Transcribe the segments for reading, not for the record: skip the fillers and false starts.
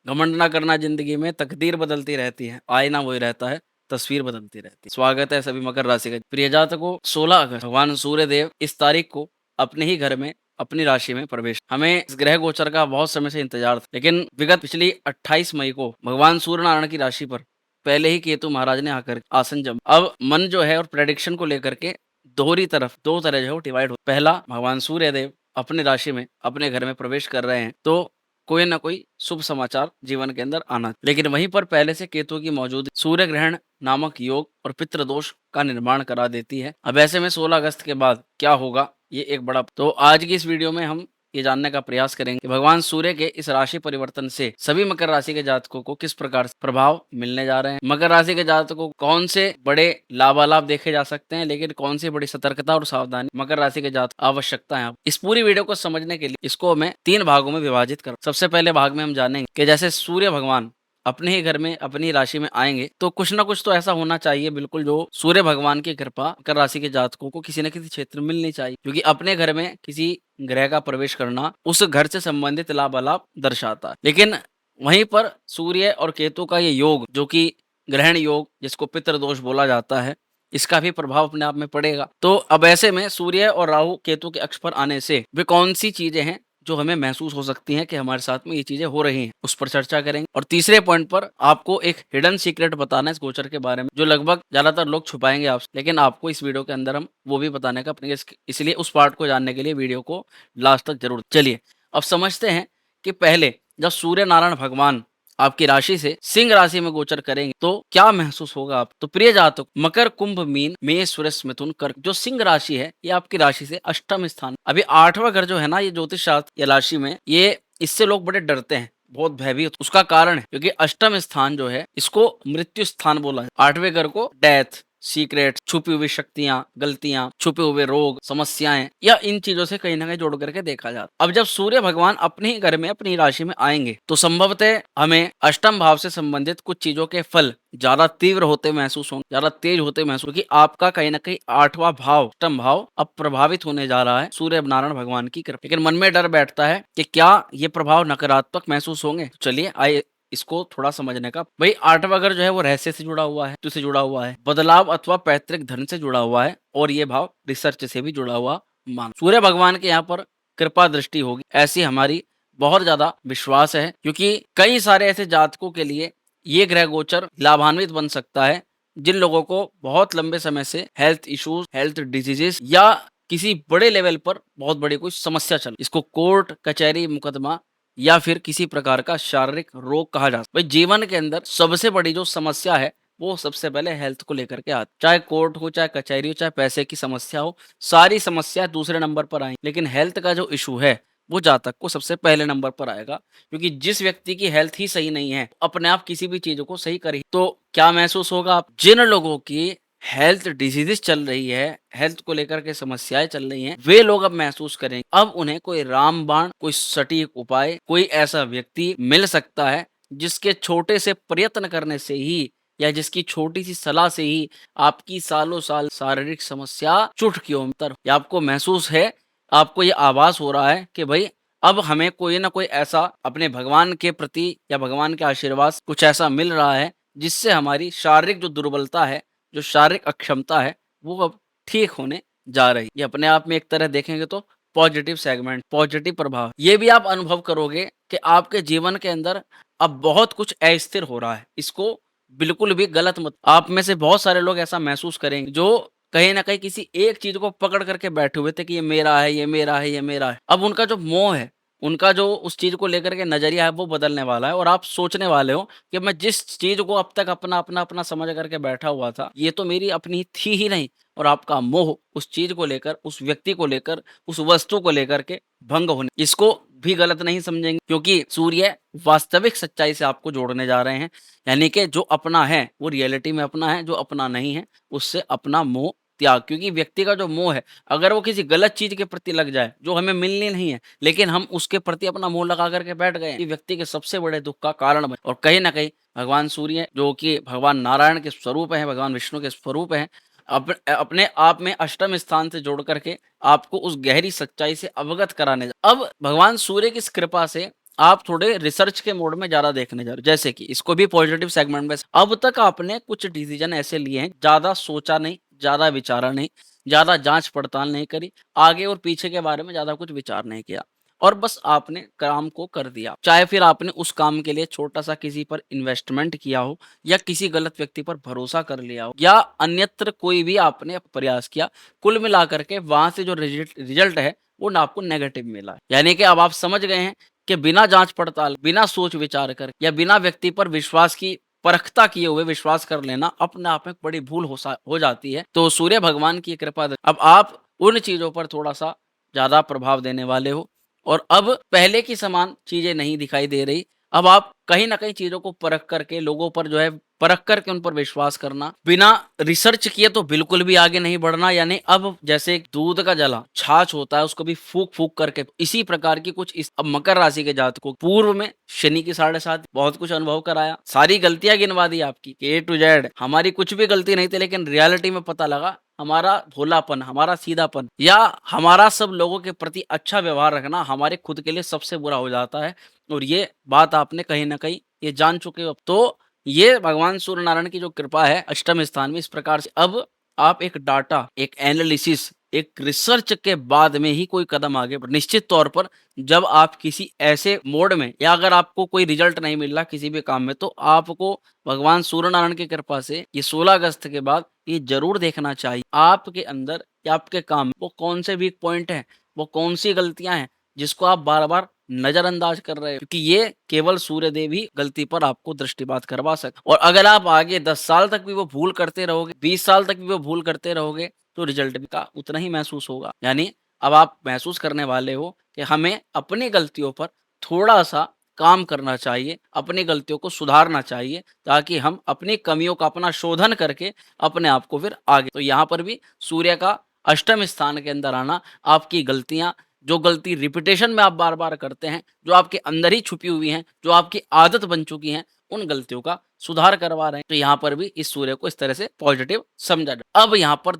घमंड ना करना जिंदगी में, तकदीर बदलती रहती है, आईना वही रहता है, तस्वीर बदलती रहती है। स्वागत है सभी मकर राशि का। प्रिय जातकों, 16 अगस्त भगवान सूर्य देव इस तारीख को अपने ही घर में अपनी राशि में प्रवेश। हमें इस ग्रह गोचर का बहुत समय से इंतजार था, लेकिन विगत पिछली 28 मई को भगवान सूर्य नारायण की राशि पर पहले ही केतु महाराज ने आकर आसन जम। अब मन जो है और प्रेडिक्शन को लेकर के दोहरी तरफ दो तरह जो है डिवाइड हो। पहला, भगवान सूर्य देव अपनी राशि में अपने घर में प्रवेश कर रहे हैं, तो कोई ना कोई शुभ समाचार जीवन के अंदर आना। लेकिन वहीं पर पहले से केतु की मौजूद सूर्य ग्रहण नामक योग और पितृ दोष का निर्माण करा देती है। अब ऐसे में 16 अगस्त के बाद क्या होगा, ये एक बड़ा। तो आज की इस वीडियो में हम ये जानने का प्रयास करेंगे कि भगवान सूर्य के इस राशि परिवर्तन से सभी मकर राशि के जातकों को किस प्रकार से प्रभाव मिलने जा रहे हैं। मकर राशि के जातकों को कौन से बड़े लाभालाभ देखे जा सकते हैं, लेकिन कौन सी बड़ी सतर्कता और सावधानी मकर राशि के जातक आवश्यकता है। इस पूरी वीडियो को समझने के लिए इसको मैं 3 भागों में विभाजित कर। सबसे पहले भाग में हम जानेंगे कि जैसे सूर्य भगवान अपने ही घर में अपनी राशि में आएंगे, तो कुछ ना कुछ तो ऐसा होना चाहिए बिल्कुल जो सूर्य भगवान की कृपा मकर राशि के जातकों को किसी न किसी क्षेत्र में मिलनी चाहिए, क्योंकि अपने घर में किसी ग्रह का प्रवेश करना उस घर से संबंधित लाभ अलाभ दर्शाता है। लेकिन वहीं पर सूर्य और केतु का ये योग, जो कि ग्रहण योग जिसको पितृ दोष बोला जाता है, इसका भी प्रभाव अपने आप में पड़ेगा। तो अब ऐसे में सूर्य और राहु केतु के अक्ष पर आने से वे कौन सी चीजें हैं जो हमें महसूस हो सकती हैं कि हमारे साथ में ये चीजें हो रही हैं, उस पर चर्चा करेंगे। और तीसरे पॉइंट पर आपको एक हिडन सीक्रेट बताना है इस गोचर के बारे में, जो लगभग ज्यादातर लोग छुपाएंगे आपसे, लेकिन आपको इस वीडियो के अंदर हम वो भी बताने का अपने, इसलिए उस पार्ट को जानने के लिए वीडियो को लास्ट तक जरूर। चलिए अब समझते हैं कि पहले जब सूर्य नारायण भगवान आपकी राशि से सिंह राशि में गोचर करेंगे तो क्या महसूस होगा आप। तो प्रिय जातक, मकर, कुंभ, मीन, मेष, वृष, मिथुन, कर्क, जो सिंह राशि है ये आपकी राशि से अष्टम स्थान, अभी 8वां घर जो है ना, ये ज्योतिष शास्त्र या राशि में, ये इससे लोग बड़े डरते हैं, बहुत भयभीत। उसका कारण है क्योंकि अष्टम स्थान जो है इसको मृत्यु स्थान बोला है। 8वें घर को डेथ, सीक्रेट, छुपी हुई शक्तियां, गलतियां, छुपे हुए रोग, समस्याएं, या इन चीजों से कहीं ना कहीं जोड़ करके देखा जाता। अब जब सूर्य भगवान अपने ही घर में अपनी राशि में आएंगे तो संभवतः हमें अष्टम भाव से संबंधित कुछ चीजों के फल ज्यादा तीव्र होते महसूस होंगे, ज्यादा तेज होते महसूस, कि आपका कहीं ना कहीं 8वां भाव, अष्टम भाव, अब प्रभावित होने जा रहा है सूर्य नारायण भगवान की कृपा। लेकिन मन में डर बैठता है कि क्या ये प्रभाव नकारात्मक महसूस होंगे। तो चलिए आइए इसको थोड़ा समझने का। भाई 8वां घर जो है वो रहस्य से जुड़ा हुआ है, से जुड़ा हुआ है, बदलाव अथवा पैतृक धन से जुड़ा हुआ है, और ये भाव रिसर्च से भी जुड़ा हुआ मान। सूर्य भगवान के यहाँ पर कृपा दृष्टि होगी, ऐसी हमारी बहुत ज्यादा विश्वास है, क्योंकि कई सारे ऐसे जातकों के लिए ये ग्रह गोचर लाभान्वित बन सकता है जिन लोगों को बहुत लंबे समय से हेल्थ इश्यूज, हेल्थ डिजीजेस, या किसी बड़े लेवल पर बहुत बड़ी कोई समस्या चल, इसको कोर्ट कचहरी मुकदमा या फिर किसी प्रकार का शारीरिक रोग कहा जा सकता है। जीवन के अंदर सबसे बड़ी जो समस्या है वो सबसे पहले हेल्थ को लेकर के आती, चाहे कोर्ट हो, चाहे कचहरी हो, चाहे पैसे की समस्या हो, सारी समस्या दूसरे नंबर पर आई, लेकिन हेल्थ का जो इशू है वो जातक को सबसे पहले नंबर पर आएगा। क्योंकि जिस व्यक्ति की हेल्थ ही सही नहीं है, अपने आप किसी भी चीजों को सही करे तो क्या महसूस होगा आप। जिन लोगों की हेल्थ डिजीजेस चल रही है, हेल्थ को लेकर के समस्याएं चल रही हैं, वे लोग अब महसूस करेंगे। अब उन्हें कोई रामबाण, कोई सटीक उपाय, कोई ऐसा व्यक्ति मिल सकता है जिसके छोटे से प्रयत्न करने से ही, या जिसकी छोटी सी सलाह से ही आपकी सालों साल शारीरिक समस्या चुटकियों में तर। या आपको महसूस है, आपको ये आभास हो रहा है कि भाई अब हमें कोई ना कोई ऐसा अपने भगवान के प्रति या भगवान के आशीर्वाद कुछ ऐसा मिल रहा है जिससे हमारी शारीरिक जो दुर्बलता है, जो शारीरिक अक्षमता है, वो अब ठीक होने जा रही। ये अपने आप में एक तरह देखेंगे तो पॉजिटिव सेगमेंट, पॉजिटिव प्रभाव। ये भी आप अनुभव करोगे कि आपके जीवन के अंदर अब बहुत कुछ अस्थिर हो रहा है। इसको बिल्कुल भी गलत मत, आप में से बहुत सारे लोग ऐसा महसूस करेंगे जो कहीं ना कहीं किसी एक चीज को पकड़ करके बैठे हुए थे कि ये मेरा है, ये मेरा है, ये मेरा है। अब उनका जो मोह है, उनका जो उस चीज को लेकर के नजरिया है, वो बदलने वाला है, और आप सोचने वाले हो कि मैं जिस चीज को अब तक अपना अपना अपना समझ करके बैठा हुआ था, ये तो मेरी अपनी थी ही नहीं, और आपका मोह उस चीज को लेकर, उस व्यक्ति को लेकर, उस वस्तु को लेकर के भंग होने, इसको भी गलत नहीं समझेंगे, क्योंकि सूर्य वास्तविक सच्चाई से आपको जोड़ने जा रहे हैं। यानी कि जो अपना है वो रियलिटी में अपना है, जो अपना नहीं है उससे अपना मोह त्याग। क्योंकि व्यक्ति का जो मोह है, अगर वो किसी गलत चीज के प्रति लग जाए जो हमें मिलनी नहीं है, लेकिन हम उसके प्रति अपना मोह लगा करके बैठ गए, ये व्यक्ति के सबसे बड़े दुख का कारण बने। और कहीं ना कहीं भगवान सूर्य, जो कि भगवान नारायण के स्वरूप है, भगवान विष्णु के स्वरूप है, अपने आप में अष्टम स्थान से जोड़ करके आपको उस गहरी सच्चाई से अवगत कराने। अब भगवान सूर्य की इस कृपा से आप थोड़े रिसर्च के मोड में ज़्यादा देखने जा रहे हो। जैसे कि इसको भी पॉजिटिव सेगमेंट में, अब तक आपने कुछ डिसीजन ऐसे लिए हैं, ज़्यादा सोचा नहीं, ज़्यादा विचारा नहीं, ज़्यादा जाँच-पड़ताल नहीं करी, आगे और पीछे के बारे में ज़्यादा कुछ विचार नहीं किया और बस आपने काम को कर दिया। चाहे फिर आपने उस काम के लिए छोटा-सा किसी पर इन्वेस्टमेंट किया हो या किसी गलत व्यक्ति पर भरोसा कर लिया हो या अन्यत्र कोई भी आपने प्रयास किया, कुल मिलाकर के वहाँ से जो रिज़ल्ट है, वो ना आपको नेगेटिव मिला है। यानी कि अब आप समझ गए हैं कि बिना जाँच-पड़ताल, बिना सोच-विचार कर या बिना व्यक्ति पर विश्वास की परखता किए हुए विश्वास कर लेना अपने आप में बड़ी भूल हो जाती है। तो सूर्य भगवान की कृपा अब आप उन चीज़ों पर थोड़ा-सा ज़्यादा प्रभाव देने वाले हो और अब पहले की समान चीज़ें नहीं दिखाई दे रही। अब आप कहीं न कहीं चीज़ों को परख करके लोगों पर जो है परख करके उन पर विश्वास करना, बिना रिसर्च किए तो बिल्कुल भी आगे नहीं बढ़ना। यानी अब जैसे एक दूध का जला छाछ होता है, उसको भी फूँक-फूँक करके इसी प्रकार की कुछ इस अब मकर राशि के जातकों को पूर्व में शनि की 7.5 बहुत कुछ अनुभव कराया, सारी गलतियाँ गिनवा दी आपकी कि ए टू जेड हमारी कुछ भी गलती नहीं थी, लेकिन रियलिटी में पता लगा हमारा भोलापन, हमारा सीधापन या हमारा सब लोगों के प्रति अच्छा व्यवहार रखना हमारे खुद के लिए सबसे बुरा हो जाता है और ये बात आपने कहीं न कहीं ये जान चुके हो। तो ये भगवान सूर्य नारायण की जो कृपा है अष्टम स्थान में इस प्रकार से अब आप एक डाटा, एक एनालिसिस, एक रिसर्च के बाद में ही कोई कदम आगे निश्चित तौर पर जब आप किसी ऐसे मोड में या अगर आपको कोई रिजल्ट नहीं मिल रहा किसी भी काम में तो आपको भगवान सूर्य नारायण की कृपा से ये 16 अगस्त के बाद ये ज़रूर देखना चाहिए आपके अंदर या आपके काम में वो कौन से वीक पॉइंट हैं, वो कौन-सी गलतियाँ हैं, जिसको आप बार-बार नज़रअंदाज कर रहे हो क्योंकि ये केवल सूर्यदेव ही गलती पर आपको दृष्टिपात करवा सकते और अगर आप आगे 10 साल तक भी वो भूल करते रहोगे, 20 साल तक भी वो भूल करते रहोगे, तो रिजल्ट भी का उतना ही महसूस होगा। यानी अब आप महसूस करने वाले हो कि हमें अपनी गलतियों पर थोड़ा-सा काम करना चाहिए, अपनी गलतियों को सुधारना चाहिए ताकि हम अपनी कमियों का अपना शोधन करके अपने आप को फिर आगे तो यहाँ पर भी सूर्य का अष्टम स्थान के अंदर आना आपकी गलतियाँ जो गलती रिपिटेशन में आप बार-बार करते हैं, जो आपके अंदर ही छुपी हुई हैं, जो आपकी आदत बन चुकी हैं, उन गलतियों का सुधार करवा रहे हैं। तो यहाँ पर भी इस सूर्य को इस तरह से पॉजिटिव समझा जाए। अब यहाँ पर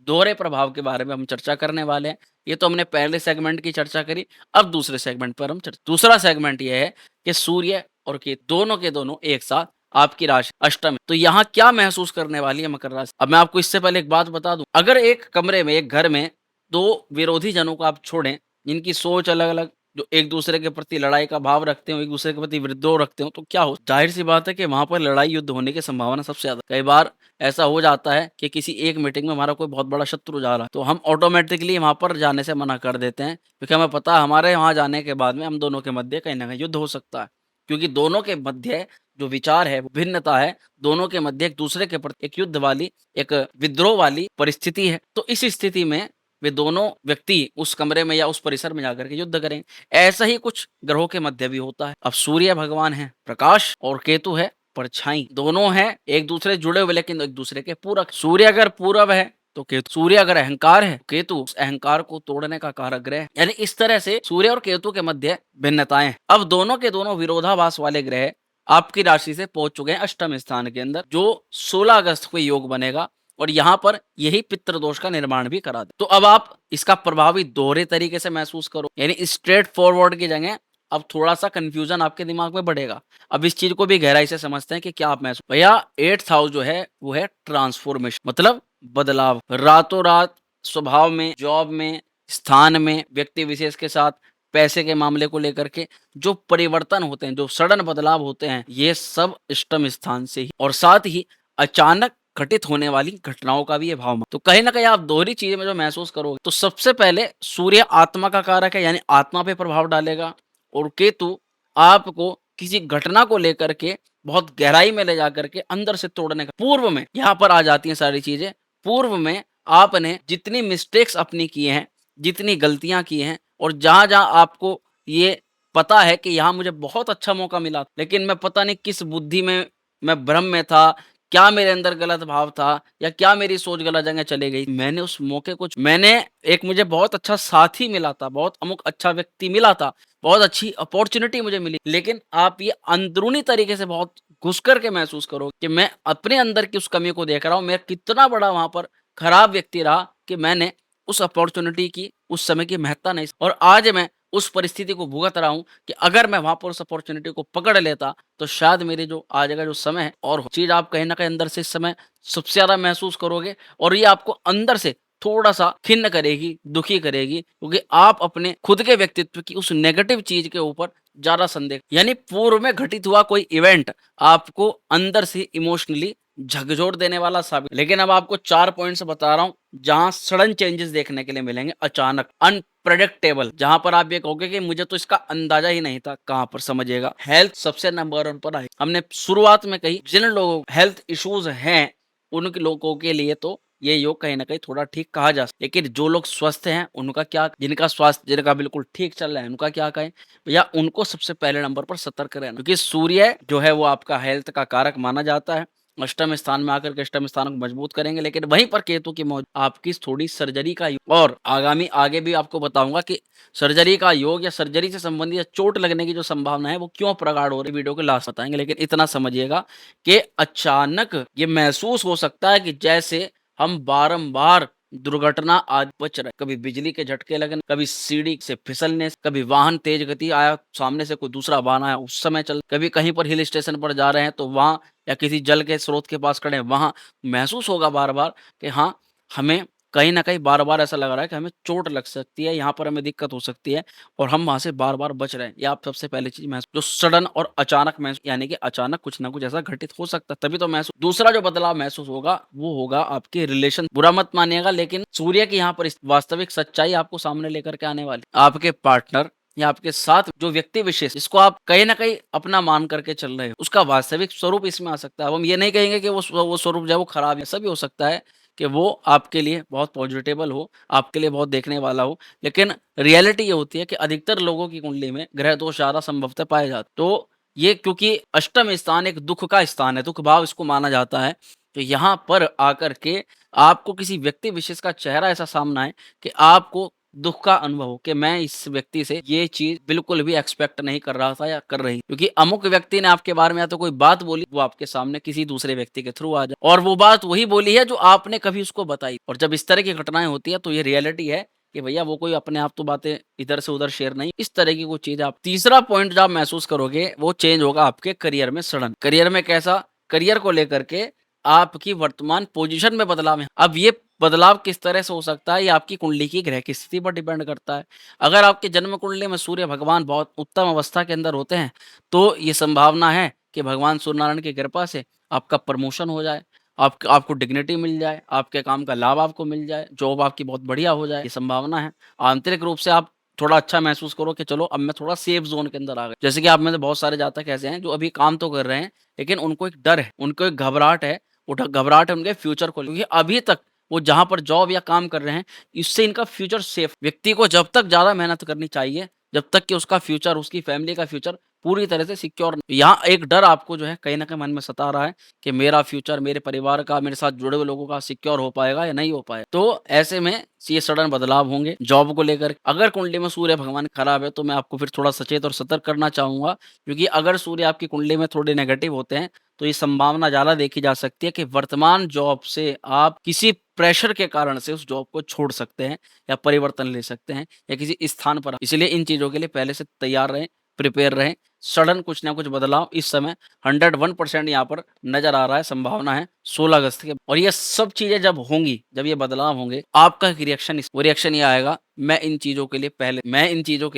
दोहरे प्रभाव के बारे में हम चर्चा करने वाले हैं। ये तो हमने पहले सेगमेंट की चर्चा करी, अब दूसरे सेगमेंट पर हम दूसरा सेगमेंट ये है कि सूर्य और केतु दोनों के दोनों एक साथ आपकी राशि अष्टम है। तो यहाँ क्या महसूस करने वाली है मकर राशि? अब मैं आपको इससे पहले एक बात बता दूँ, अगर एक कमरे में, एक घर में 2 विरोधी जनों को आप छोड़ें, जिनकी सोच अलग-अलग, जो एक-दूसरे के प्रति लड़ाई का भाव रखते हो, एक-दूसरे के प्रति विद्रोह रखते हो, तो क्या हो ज़ाहिर-सी बात है कि वहाँ पर लड़ाई युद्ध होने की संभावना सबसे ज़्यादा। कई बार ऐसा हो जाता है कि किसी एक मीटिंग में हमारा कोई बहुत बड़ा शत्रु जा रहा है, तो हम ऑटोमैटिकली वहाँ पर जाने से मना कर देते हैं, क्योंकि हमें पता है हमारे वहाँ जाने के बाद में हम दोनों के मध्य कहीं न कहीं युद्ध हो सकता है। क्योंकि दोनों के मध्य जो विचार है, वो भिन्नता है, दोनों के मध्य एक-दूसरे के प्रति एक युद्ध वाली, एक विद्रोह वाली परिस्थिति है। तो इस स्थिति में वे दोनों व्यक्ति उस कमरे में या उस परिसर में जाकर के युद्ध करेंगे। ऐसा ही कुछ ग्रहों के मध्य भी होता है। अब सूर्य भगवान है प्रकाश और केतु है परछाई। दोनों हैं एक-दूसरे जुड़े हुए लेकिन एक-दूसरे के पूरक। सूर्य अगर पूरब है तो केतु, सूर्य अगर अहंकार है, केतु उस अहंकार को तोड़ने का कारक ग्रह है। यानी इस तरह से सूर्य और केतु के मध्य भिन्नताएं हैं। अब दोनों के दोनों विरोधाभास वाले ग्रह आपकी राशि से पहुंच चुके हैं अष्टम स्थान के अंदर, जो 16 अगस्त को योग बनेगा और यहाँ पर यही पितृदोष का निर्माण भी करा दे। तो अब आप इसका प्रभावी दोहरे तरीके से महसूस करो, यानी स्ट्रेट फॉरवर्ड की जगह अब थोड़ा-सा कन्फ्यूजन आपके दिमाग में बढ़ेगा। अब इस चीज़ को भी गहराई से समझते हैं कि क्या आप महसूस भैया 8th हाउस जो है वो है ट्रांसफॉर्मेशन, मतलब बदलाव। रातों-रात स्वभाव में, जॉब में, स्थान में, व्यक्ति विशेष के साथ, पैसे के मामले को लेकर के जो परिवर्तन होते हैं, जो सडन बदलाव होते हैं, ये सब अष्टम स्थान से ही और साथ ही अचानक घटित होने वाली घटनाओं का भी ये भाव तो कहीं न कहीं आप दोहरी चीज़ें में जो महसूस करोगे, तो सबसे पहले सूर्य आत्मा का कारक है, यानी आत्मा पे प्रभाव डालेगा और केतु आपको किसी घटना को लेकर के बहुत गहराई में ले जाकर के अंदर से तोड़ने का पूर्व में यहाँ पर आ जाती हैं सारी चीज़ें। पूर्व में आपने जितनी मिस्टेक्स अपनी की हैं, जितनी गलतियाँ की हैं और जहाँ-जहाँ आपको ये पता है कि यहाँ मुझे बहुत अच्छा मौका मिला, लेकिन मैं पता नहीं किस बुद्धि में मैं भ्रम में था, क्या मेरे अंदर गलत भाव था या क्या मेरी सोच गलत जगह चली गई। मैंने उस मौके को मैंने एक मुझे बहुत अच्छा साथी मिला था, बहुत अमुक अच्छा व्यक्ति मिला था, बहुत अच्छी अपॉर्च्युनिटी मुझे मिली। लेकिन आप ये अंदरूनी तरीके से बहुत घुस कर के महसूस करो कि मैं अपने अंदर की उस कमी को देख रहा हूँ, मैं कितना बड़ा वहाँ पर खराब व्यक्ति रहा कि मैंने उस अपॉर्च्युनिटी की, उस समय की महत्ता नहीं और आज मैं उस परिस्थिति को भुगत रहा हूँ कि अगर मैं वहाँ पर उस अपॉर्च्युनिटी को पकड़ लेता, तो शायद मेरी जो आज का जो समय है और चीज़ आप कहीं न कहीं अंदर से इस समय सबसे ज़्यादा महसूस करोगे और ये आपको अंदर से थोड़ा-सा खिन्न करेगी, दुखी करेगी, क्योंकि आप अपने खुद के व्यक्तित्व की उस नेगेटिव चीज़ के ऊपर ज़्यादा संदेह यानी पूर्व में घटित हुआ कोई इवेंट आपको अंदर से इमोशनली झकझोर देने वाला साबित। लेकिन अब आपको 4 पॉइंट्स बता रहा हूँ, जहाँ सडन चेंजेस देखने के लिए मिलेंगे, अचानक, अनप्रेडिक्टेबल, जहाँ पर आप ये कहोगे कि मुझे तो इसका अंदाजा ही नहीं था, कहाँ पर समझिएगा। हेल्थ सबसे नंबर 1 पर आए। हमने शुरुआत में कही जिन लोगों को हेल्थ इश्यूज हैं, उनके लोगों के लिए तो ये योग कहीं न कहीं थोड़ा ठीक कहा जा सकता है। लेकिन जो लोग स्वस्थ हैं, उनका क्या, जिनका स्वास्थ्य जिनका बिल्कुल ठीक चल रहा है, उनका क्या कहें? भैया उनको सबसे पहले नंबर पर सतर्क रहना, क्योंकि सूर्य जो है वो आपका हेल्थ का कारक माना जाता है। अष्टम स्थान में आकर के अष्टम स्थान को मजबूत करेंगे, लेकिन वहीं पर केतु की मौज आपकी थोड़ी सर्जरी का योग, और आगामी आगे भी आपको बताऊंगा कि सर्जरी का योग या सर्जरी से संबंधित या चोट लगने की जो संभावना है वो क्यों प्रगाढ़ हो रही है, वीडियो के लास्ट बताएंगे। लेकिन इतना समझिएगा कि अचानक ये महसूस हो सकता है कि जैसे हम बारंबार दुर्घटना आज बच रहे, कभी बिजली के झटके लगने, कभी सीढ़ी से फिसलने, कभी वाहन तेज गति आया, सामने से कोई दूसरा वाहन आया उस समय चल, कभी कहीं पर हिल स्टेशन पर जा रहे हैं तो वहां, या किसी जल के स्रोत के पास खड़े हैं वहां महसूस होगा बार बार कि हाँ, हमें कहीं ना कहीं बार बार ऐसा लग रहा है कि हमें चोट लग सकती है, यहाँ पर हमें दिक्कत हो सकती है, और हम वहां से बार बार बच रहे हैं। ये आप सबसे पहली चीज महसूस, जो सडन और अचानक महसूस, यानी कि अचानक कुछ ना कुछ ऐसा घटित हो सकता है, तभी तो महसूस। दूसरा जो बदलाव महसूस होगा वो होगा आपके रिलेशन। बुरा मत मानिएगा, लेकिन सूर्य की यहाँ पर वास्तविक सच्चाई आपको सामने लेकर के आने वाली, आपके पार्टनर या आपके साथ जो व्यक्ति विशेष जिसको आप कहीं ना कहीं अपना मान करके चल रहे हो, उसका वास्तविक स्वरूप इसमें आ सकता है। अब हम ये नहीं कहेंगे कि वो स्वरूप जो है वो खराब है, ऐसा भी हो सकता है कि वो आपके लिए बहुत पॉजिटेबल हो, आपके लिए बहुत देखने वाला हो। लेकिन रियलिटी ये होती है कि अधिकतर लोगों की कुंडली में ग्रह दोष ज़्यादा संभवतः पाए जाते, तो ये क्योंकि अष्टम स्थान एक दुख का स्थान है, दुख भाव इसको माना जाता है, तो यहाँ पर आकर के आपको किसी व्यक्ति विशेष का चेहरा ऐसा सामना है कि आपको दुःख का अनुभव हो कि मैं इस व्यक्ति से ये चीज़ बिल्कुल भी एक्सपेक्ट नहीं कर रहा था या कर रही, क्योंकि अमुक व्यक्ति ने आपके बारे में या तो कोई बात बोली, वो आपके सामने किसी दूसरे व्यक्ति के थ्रू आ जाए, और वो बात वही बोली है जो आपने कभी उसको बताई। और जब इस तरह की घटनाएं होती है तो ये रियलिटी है कि भैया वो कोई अपने आप तो बातें इधर से उधर शेयर नहीं, इस तरह की कोई चीज़ आप। तीसरा पॉइंट जो आप महसूस करोगे वो चेंज होगा आपके करियर में सडन। करियर में कैसा? करियर को लेकर के आपकी वर्तमान पोजीशन में बदलाव है। अब ये बदलाव किस तरह से हो सकता है, ये आपकी कुंडली की ग्रह की स्थिति पर डिपेंड करता है। अगर आपके जन्म कुंडली में सूर्य भगवान बहुत उत्तम अवस्था के अंदर होते हैं, तो ये संभावना है कि भगवान सूर्यनारायण की कृपा से आपका प्रमोशन हो जाए, आपको डिग्निटी मिल जाए, आपके काम का लाभ आपको मिल जाए, जॉब आपकी बहुत बढ़िया हो जाए, ये संभावना है। आंतरिक रूप से आप थोड़ा अच्छा महसूस करो कि चलो अब मैं थोड़ा सेफ ज़ोन के अंदर आ गया। जैसे कि आप में से बहुत सारे जातक ऐसे हैं जो अभी काम तो कर रहे हैं, लेकिन उनको एक डर है, उनको एक घबराहट है, घबराहट है उनके फ्यूचर को, क्योंकि अभी तक वो जहाँ पर जॉब या काम कर रहे हैं, इससे इनका फ्यूचर सेफ। व्यक्ति को जब तक ज़्यादा मेहनत करनी चाहिए, जब तक कि उसका फ्यूचर, उसकी फैमिली का फ्यूचर पूरी तरह से सिक्योर। यहाँ एक डर आपको जो है कहीं न कहीं मन में सता रहा है कि मेरा फ्यूचर, मेरे परिवार का, मेरे साथ जुड़े हुए लोगों का सिक्योर हो पाएगा या नहीं हो पाएगा। तो ऐसे में ये सडन बदलाव होंगे जॉब को लेकर। अगर कुंडली में सूर्य भगवान खराब है, तो मैं आपको फिर थोड़ा सचेत और सतर्क करना चाहूँगा, क्योंकि अगर सूर्य आपकी कुंडली में थोड़े नेगेटिव होते हैं, तो ये संभावना ज़्यादा देखी जा सकती है कि वर्तमान जॉब से आप किसी प्रेशर के कारण से उस जॉब को छोड़ सकते हैं या परिवर्तन ले सकते हैं या किसी स्थान पर। इसलिए इन चीज़ों के लिए पहले से तैयार रहें, प्रिपेयर रहें। सडन कुछ ना कुछ बदलाव इस समय 101% यहाँ पर नज़र आ रहा है, संभावना है 16 अगस्त के। और ये सब चीज़ें जब होंगी, जब ये बदलाव होंगे, आपका एक रिएक्शन, वो रिएक्शन ये आएगा, मैं इन चीज़ों के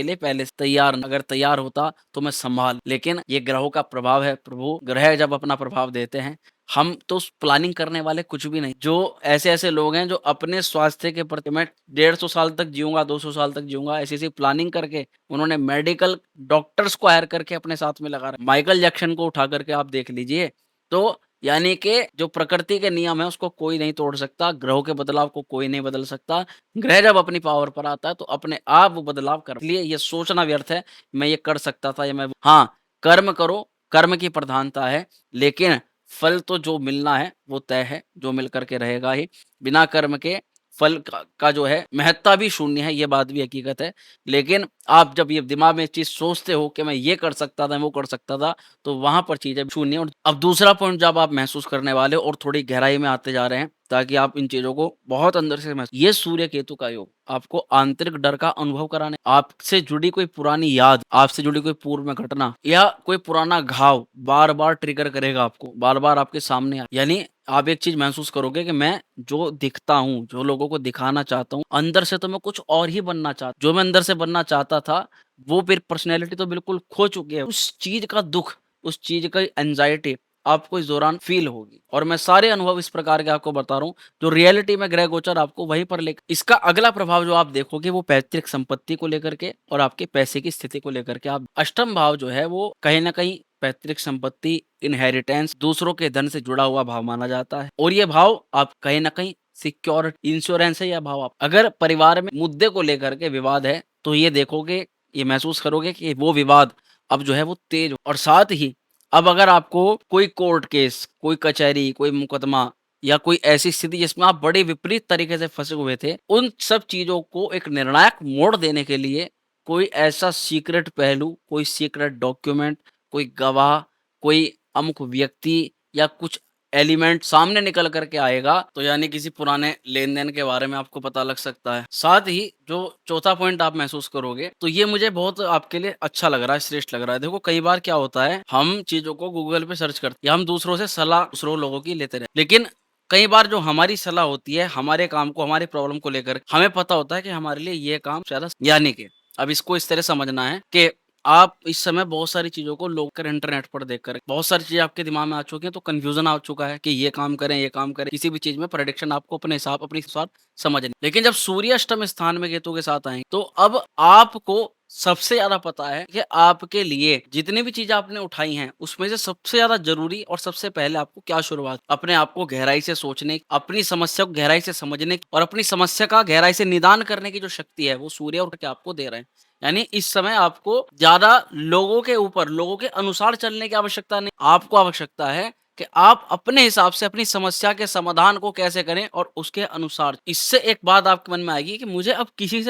लिए पहले से तैयार, अगर तैयार होता तो मैं संभाल। लेकिन ये ग्रहों का प्रभाव है प्रभु, ग्रह जब अपना प्रभाव देते हैं, हम तो प्लानिंग करने वाले कुछ भी नहीं। जो ऐसे-ऐसे लोग हैं जो अपने स्वास्थ्य के प्रति, मैं 150 साल तक जीऊँगा, 200 साल तक जीऊँगा, ऐसी-ऐसी प्लानिंग करके उन्होंने मेडिकल डॉक्टर्स को हायर करके अपने साथ में लगा रखा। माइकल जैक्सन को उठा करके आप देख लीजिए। तो यानी कि जो प्रकृति के नियम है उसको कोई नहीं तोड़ सकता, ग्रहों के बदलाव को कोई नहीं बदल सकता। ग्रह जब अपनी पावर पर आता है तो अपने आप वो बदलाव कर, इसलिए ये सोचना व्यर्थ है, मैं ये कर सकता था या मैं, हाँ, कर्म करो, कर्म की प्रधानता है, लेकिन फल तो जो मिलना है वो तय है, जो मिल कर के रहेगा ही। बिना कर्म के फल का जो है महत्ता भी शून्य है, ये बात भी हकीकत है। लेकिन आप जब ये दिमाग में चीज़ सोचते हो कि मैं ये कर सकता था, वो कर सकता था, तो वहाँ पर चीज़ें शून्य। और अब दूसरा पॉइंट जब आप महसूस करने वाले हो और थोड़ी गहराई में आते जा रहे हैं, ताकि आप इन चीज़ों को बहुत अंदर से ये सूर्य केतु का योग आपको आंतरिक डर का अनुभव कराने, आपसे जुड़ी कोई पुरानी याद, आपसे जुड़ी कोई पूर्व में घटना या कोई पुराना घाव बार-बार ट्रिगर करेगा आपको, बार-बार आपके सामने यानी आप एक चीज़ महसूस करोगे कि मैं जो दिखता हूँ, जो लोगों को दिखाना चाहता हूँ, अंदर से तो मैं कुछ और ही बनना चाहता, जो मैं अंदर से बनना चाहता था, वो फिर पर्सनैलिटी तो बिल्कुल खो चुकी है। उस चीज़ का दुःख, उस चीज़ का एंग्ज़ायटी आपको इस दौरान फ़ील होगी। और मैं सारे अनुभव इस प्रकार के आपको बता रहा हूँ, जो रियलिटी में ग्रह गोचर आपको वहीं पर ले इसका अगला प्रभाव जो आप देखोगे वो पैतृक संपत्ति को लेकर के और आपके पैसे की स्थिति को लेकर के। आप अष्टम भाव जो है वो कहीं न कहीं पैतृक संपत्ति, इनहेरिटेंस, दूसरों के धन से जुड़ा हुआ भाव माना जाता है। और ये भाव आप कहीं न कहीं सिक्योरिटी, इंश्योरेंस है यह भाव। आप अगर परिवार में मुद्दे को लेकर के विवाद है, तो ये देखोगे, ये महसूस करोगे कि वो विवाद अब जो है वो तेज और साथ ही अब अगर आपको कोई कोर्ट केस, कोई कचहरी, कोई मुकदमा या कोई ऐसी स्थिति जिसमें आप बड़े विपरीत तरीके से फँसे हुए थे, उन सब चीज़ों को एक निर्णायक मोड़ देने के लिए कोई ऐसा सीक्रेट पहलू, कोई सीक्रेट डॉक्यूमेंट, कोई गवाह, कोई अमुक व्यक्ति या कुछ एलिमेंट सामने निकल कर के आएगा, तो यानी किसी पुराने लेन-देन के बारे में आपको पता लग सकता है। साथ ही जो चौथा पॉइंट आप महसूस करोगे, तो ये मुझे बहुत आपके लिए अच्छा लग रहा है, श्रेष्ठ लग रहा है। देखो कई बार क्या होता है, हम चीज़ों को गूगल पे सर्च करते या हम दूसरों से सलाह दूसरों लोगों की लेते रहते। लेकिन कई बार जो हमारी सलाह होती है, हमारे काम को, हमारी प्रॉब्लम को लेकर हमें पता होता है कि हमारे लिए ये काम ज़्यादा यानी कि अब इसको इस तरह समझना है कि आप इस समय बहुत सारी चीज़ों को लोग कर इंटरनेट पर देखकर बहुत सारी चीज़ें आपके दिमाग में आ चुकी हैं, तो कन्फ्यूज़न आ चुका है कि ये काम करें, ये काम करें। किसी भी चीज़ में प्रेडिक्शन आपको अपने हिसाब अपने अनुसार समझनी। लेकिन जब सूर्य अष्टम स्थान में केतु के साथ आएँगे, तो अब आपको सबसे ज़्यादा पता है कि आपके लिए जितनी भी चीज़ें आपने उठाई हैं, उसमें से सबसे ज़्यादा ज़रूरी और सबसे पहले आपको क्या शुरुआत अपने आप को गहराई से सोचने, अपनी समस्या को गहराई से समझने और अपनी समस्या का गहराई से निदान करने की जो शक्ति है, वो सूर्य और क्या आपको दे रहे हैं। यानी इस समय आपको ज़्यादा लोगों के ऊपर, लोगों के अनुसार चलने की आवश्यकता नहीं। आपको आवश्यकता है कि आप अपने हिसाब से अपनी समस्या के समाधान को कैसे करें और उसके अनुसार। इससे एक बात आपके मन में आएगी कि मुझे अब किसी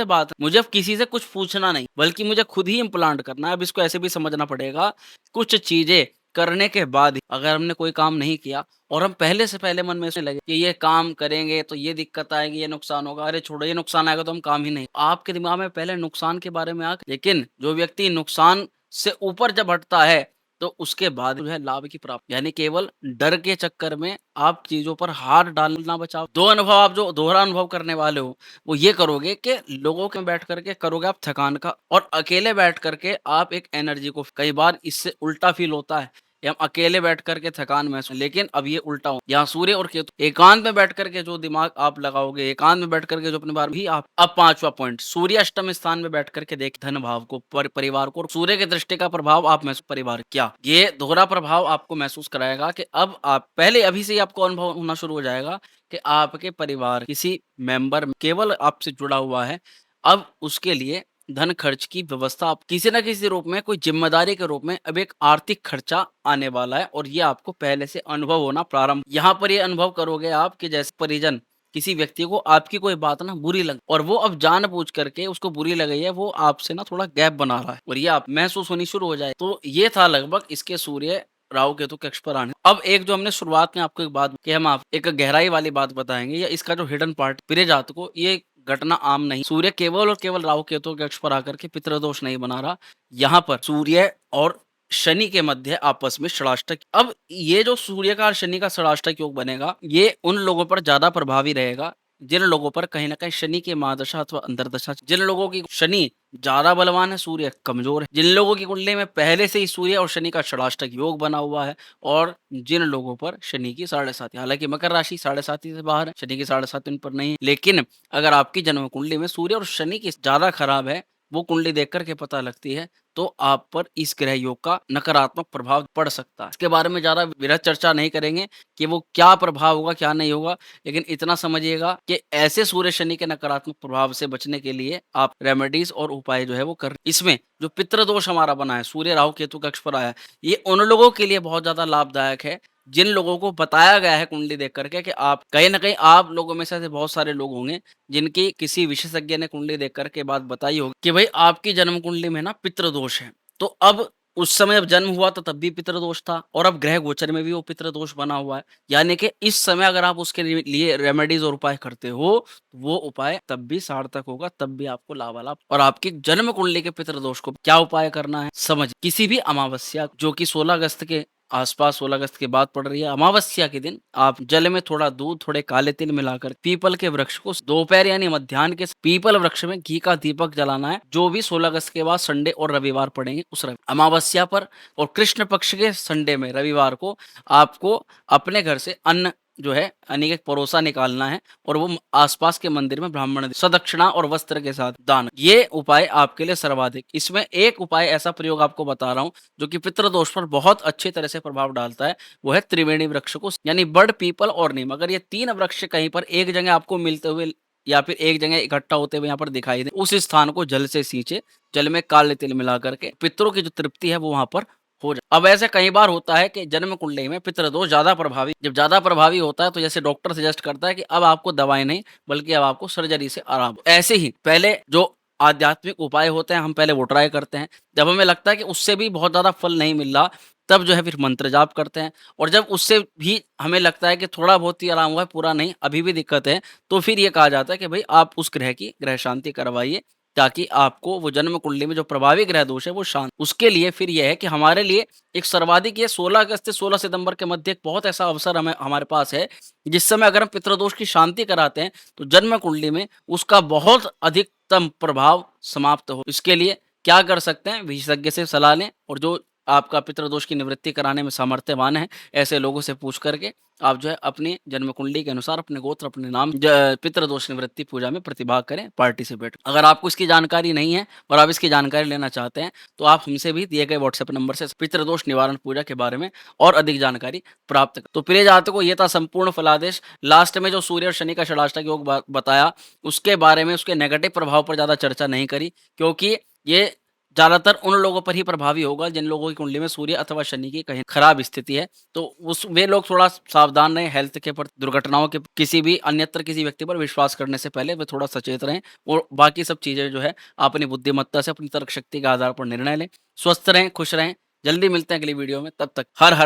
से कुछ पूछना नहीं, बल्कि मुझे खुद ही इम्प्लांट करना है। अब इसको ऐसे भी समझना पड़ेगा, कुछ चीज़ें करने के बाद ही अगर हमने कोई काम नहीं किया और हम पहले से पहले मन में सोचने लगे कि ये काम करेंगे तो ये दिक्कत आएगी, ये नुकसान होगा, अरे छोड़ो ये नुकसान आएगा तो हम काम ही नहीं। आपके दिमाग में पहले नुकसान के बारे में लेकिन जो व्यक्ति नुकसान से ऊपर जब हटता है, तो उसके बाद जो है लाभ की प्राप्ति। यानी केवल डर के चक्कर में आप चीज़ों पर हाथ डालना बचाओ। 2 अनुभव आप जो दोहरा अनुभव करने वाले हो, वो ये करोगे कि लोगों के बैठ कर के करोगे आप थकान का और अकेले बैठ कर के आप एक एनर्जी को कई बार इससे उल्टा फ़ील होता है। या हम अकेले बैठ कर के थकान महसूस, लेकिन अब ये उल्टा हो। यहाँ सूर्य और केतु एकांत में बैठ कर के जो दिमाग आप लगाओगे, एकांत में बैठ कर के जो अपने बारे में भी आप अब 5वां पॉइंट सूर्य अष्टम स्थान में बैठ कर के देख धन भाव को, परिवार को, सूर्य की दृष्टि का प्रभाव आप महसूस परिवार क्या? ये दोहरा प्रभाव आपको महसूस कराएगा कि अब आप पहले अभी से ही आपको अनुभव होना शुरू हो जाएगा कि आपके परिवार किसी मेंबर केवल आपसे जुड़ा हुआ है। अब उसके लिए धन खर्च की व्यवस्था आप किसी न किसी रूप में कोई ज़िम्मेदारी के रूप में अब एक आर्थिक खर्चा आने वाला है और ये आपको पहले से अनुभव होना प्रारंभ। यहाँ पर ये अनुभव करोगे आप कि जैसे परिजन किसी व्यक्ति को आपकी कोई बात ना बुरी लग और वो अब जानबूझ करके उसको बुरी लग रही है, वो आपसे ना थोड़ा गैप बना रहा है और ये आप महसूस होनी शुरू हो जाए। तो ये था लगभग इसके सूर्य राहु केतु कक्ष पर आने। अब एक जो हमने शुरुआत में आपको एक बात कि हम आप एक गहराई वाली बात बताएंगे या इसका जो हिडन पार्ट प्रिय जातकों, ये घटना आम नहीं। सूर्य केवल और केवल राहु केतु के अक्ष पर आकर के पितृदोष नहीं बना रहा, यहाँ पर सूर्य और शनि के मध्य आपस में षडाष्टक। अब ये जो सूर्य का और शनि का षडाष्टक योग बनेगा, ये उन लोगों पर ज्यादा प्रभावी रहेगा जिन लोगों पर कहीं ना कहीं शनि की महादशा अथवा अंतर्दशा, जिन लोगों की शनि ज्यादा बलवान है, सूर्य कमजोर है, जिन लोगों की कुंडली में पहले से ही सूर्य और शनि का षडाष्टक योग बना हुआ है और जिन लोगों पर शनि की 7.5, हालांकि मकर राशि 7.5 से बाहर है, शनि की 7.5 उन पर नहीं है, लेकिन अगर आपकी जन्म कुंडली में सूर्य और शनि की ज्यादा खराब है, वो कुंडली देख करके पता लगती है, तो आप पर इस ग्रह योग का नकारात्मक प्रभाव पड़ सकता है। इसके बारे में ज्यादा विरह चर्चा नहीं करेंगे कि वो क्या प्रभाव होगा क्या नहीं होगा, लेकिन इतना समझिएगा कि ऐसे सूर्य शनि के नकारात्मक प्रभाव से बचने के लिए आप रेमेडीज और उपाय जो है वो कर। इसमें जो पितृदोष हमारा बना है, सूर्य राहु केतु कक्ष पर आया है, ये उन लोगों के लिए बहुत ज्यादा लाभदायक है जिन लोगों को बताया गया है कुंडली देख करके कि आप कहीं न कहीं आप लोगों में से ऐसे बहुत सारे लोग होंगे जिनकी किसी विशेषज्ञ ने कुंडली देख कर के बात बताई होगी कि भाई आपकी जन्म कुंडली में ना पितृ दोष है। तो अब उस समय जब जन्म हुआ तो तब भी पितृ दोष था और अब ग्रह गोचर में भी वो पितृ दोष बना हुआ है। यानी कि इस समय अगर आप उसके लिए रेमेडीज़ और उपाय करते हो, तो वो उपाय तब भी सार्थक होगा, तब भी आपको लाभालाभ और आपकी जन्म कुंडली के पितृ दोष को क्या उपाय करना है समझ किसी भी अमावस्या जो कि 16 अगस्त के आसपास 16 अगस्त के बाद पड़ रही है अमावस्या के दिन आप जल में थोड़ा दूध थोड़े काले तिल मिलाकर पीपल के वृक्ष को दोपहर यानी मध्याह्न के पीपल वृक्ष में घी का दीपक जलाना है जो भी 16 अगस्त के बाद संडे और रविवार पड़ेंगे उस अमावस्या पर और कृष्ण पक्ष के संडे में रविवार को आपको अपने घर से अन्न जो है यानी कि परोसा निकालना है और वो आसपास के मंदिर में ब्राह्मण सदक्षिणा और वस्त्र के साथ दान। ये उपाय आपके लिए सर्वाधिक। इसमें एक उपाय ऐसा प्रयोग आपको बता रहा हूँ जो कि पितृदोष पर बहुत अच्छी तरह से प्रभाव डालता है, वो है त्रिवेणी वृक्ष को यानी बड़, पीपल और नीम। अगर ये 3 वृक्ष कहीं पर एक जगह आपको मिलते हुए या फिर एक जगह इकट्ठा होते हुए यहाँ पर दिखाई दे, उस स्थान को जल से सींचे, जल में काले तिल मिला करके पितरों की जो तृप्ति है वो वहाँ पर हो जाए। अब ऐसे कई बार होता है कि जन्म कुंडली में पितृदोष ज़्यादा प्रभावी जब ज़्यादा प्रभावी होता है तो जैसे डॉक्टर सजेस्ट करता है कि अब आपको दवाई नहीं बल्कि अब आपको सर्जरी से आराम। ऐसे ही पहले जो आध्यात्मिक उपाय होते हैं हम पहले वो ट्राई करते हैं। जब हमें लगता है कि उससे भी बहुत ज़्यादा फल नहीं मिल रहा तब जो है फिर मंत्र जाप करते हैं और जब उससे भी हमें लगता है कि थोड़ा बहुत ही आराम हुआ है, पूरा नहीं, अभी भी दिक्कत है, तो फिर ये कहा जाता है कि भई आप उस ग्रह की ग्रह शांति करवाइए ताकि आपको वो जन्म कुंडली में जो प्रभावी ग्रह दोष है वो शांत। उसके लिए फिर ये है कि हमारे लिए एक सर्वाधिक ये 16 अगस्त से 16 सितंबर के मध्य एक बहुत ऐसा अवसर हमें हमारे पास है, जिस समय अगर हम पितृदोष की शांति कराते हैं, तो जन्म कुंडली में उसका बहुत अधिकतम प्रभाव समाप्त हो। इसके लिए क्या कर सकते हैं? विशेषज्ञ से सलाह लें और जो आपका पितृदोष की निवृत्ति कराने में सामर्थ्यवान है, ऐसे लोगों से पूछ करके आप जो है अपनी जन्म कुंडली के अनुसार अपने गोत्र, अपने नाम पितृदोष निवृत्ति पूजा में प्रतिभाग करें, पार्टिसिपेट। अगर आपको इसकी जानकारी नहीं है और आप इसकी जानकारी लेना चाहते हैं, तो आप हमसे भी दिए गए व्हाट्सएप नंबर से पितृदोष निवारण पूजा के बारे में और अधिक जानकारी प्राप्त कर। तो प्रिय जातकों ये था संपूर्ण फलादेश। लास्ट में जो सूर्य और शनि का षडाष्टक योग बताया, उसके बारे में उसके नेगेटिव प्रभाव पर ज़्यादा चर्चा नहीं करी क्योंकि ये ज़्यादातर उन लोगों पर ही प्रभावी होगा जिन लोगों की कुंडली में सूर्य अथवा शनि की कहीं खराब स्थिति है। तो उस वे लोग थोड़ा सावधान रहें हेल्थ के प्रति, दुर्घटनाओं के किसी भी अन्यत्र किसी व्यक्ति पर विश्वास करने से पहले वे थोड़ा सचेत रहें और बाकी सब चीज़ें जो है अपनी बुद्धिमत्ता से अपनी तर्क शक्ति के आधार पर निर्णय लें। स्वस्थ रहें, खुश रहें। जल्दी मिलते हैं अगली वीडियो में, तब तक हर हर